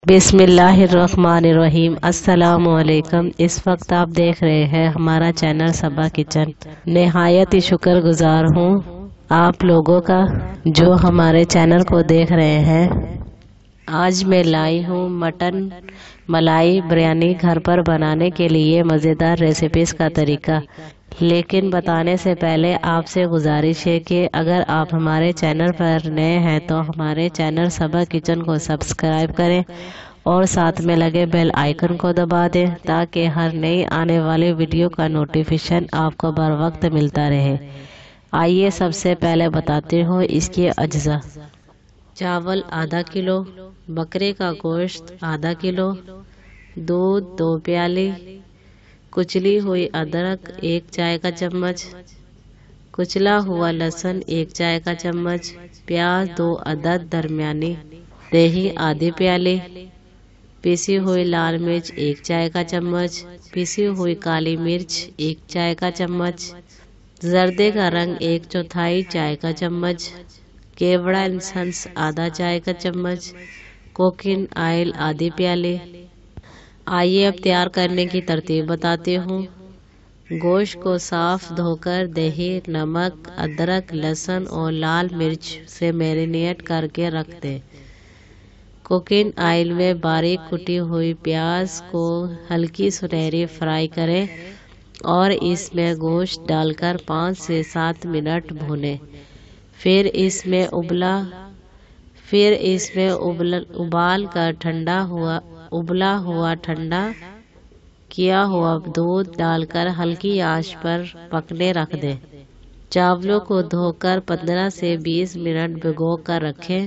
بسم اللہ الرحمن الرحیم۔ السلام علیکم۔ اس وقت آپ دیکھ رہے ہیں ہمارا چینل صبا کچن۔ نہایت ہی شکر گزار ہوں آپ لوگوں کا جو ہمارے چینل کو دیکھ رہے ہیں۔ آج میں لائی ہوں مٹن ملائی بریانی گھر پر بنانے کے لیے مزیدار ریسیپیز کا طریقہ، لیکن بتانے سے پہلے آپ سے گزارش ہے کہ اگر آپ ہمارے چینل پر نئے ہیں تو ہمارے چینل صبا کچن کو سبسکرائب کریں اور ساتھ میں لگے بیل آئیکن کو دبا دیں تاکہ ہر نئی آنے والی ویڈیو کا نوٹیفیکیشن آپ کو بر وقت ملتا رہے۔ آئیے سب سے پہلے بتاتی ہوں اس کے اجزاء۔ چاول آدھا کلو، بکرے کا گوشت آدھا کلو، دودھ 2 پیالی، کچلی ہوئی ادرک 1 چائے کا چمچ، کچلا ہوا لہسن 1 چائے کا چمچ، پیاز 2 عدد درمیانی، دہی آدھی پیالی، پیسی ہوئی لال مرچ 1 چائے کا چمچ، پیسی ہوئی کالی مرچ 1 چائے کا چمچ، زردے کا رنگ 1/4 چائے کا چمچ، کیوڑا انسنس آدھا چائے کا چمچ، کوکنگ آئل آدھی پیالی۔ آئیے اب تیار کرنے کی ترتیب بتاتی ہوں۔ گوشت کو صاف دھو کر دہی، نمک، ادرک، لہسن اور لال مرچ سے میرینیٹ کر کے رکھ دیں۔ کوکنگ آئل میں باریک کٹی ہوئی پیاز کو ہلکی سنہری فرائی کریں اور اس میں گوشت ڈال کر 5 سے 7 منٹ بھونیں۔ پھر اس میں ابلا ہوا ٹھنڈا کیا ہوا دودھ ڈال کر ہلکی آنچ پر پکنے رکھ دیں۔ چاولوں کو دھو کر 15 سے 20 منٹ بھگو کر رکھیں،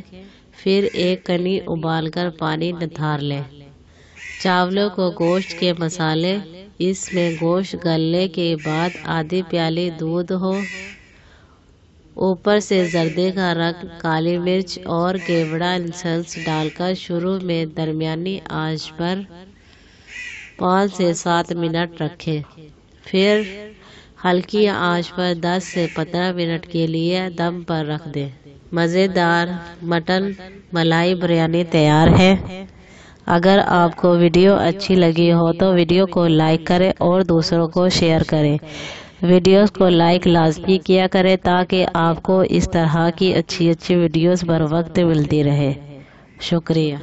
پھر ایک کنی ابال کر پانی نتھار لیں۔ چاولوں کو گوشت کے مسالے، اس میں گوشت گلنے کے بعد آدھی پیالی دودھ ہو، اوپر سے زردے کا رنگ، کالی مرچ اور کیوڑا انسنس ڈال کر شروع میں درمیانی آنچ پر 5 سے 7 منٹ رکھیں، پھر ہلکی آنچ پر 10 سے 15 منٹ کے لیے دم پر رکھ دیں۔ مزیدار مٹن ملائی بریانی تیار ہے۔ اگر آپ کو ویڈیو اچھی لگی ہو تو ویڈیو کو لائک کریں اور دوسروں کو شیئر کریں۔ ویڈیوز کو لائک لازمی کیا کریں تاکہ آپ کو اس طرح کی اچھی ویڈیوز بر وقت ملتی رہے۔ شکریہ۔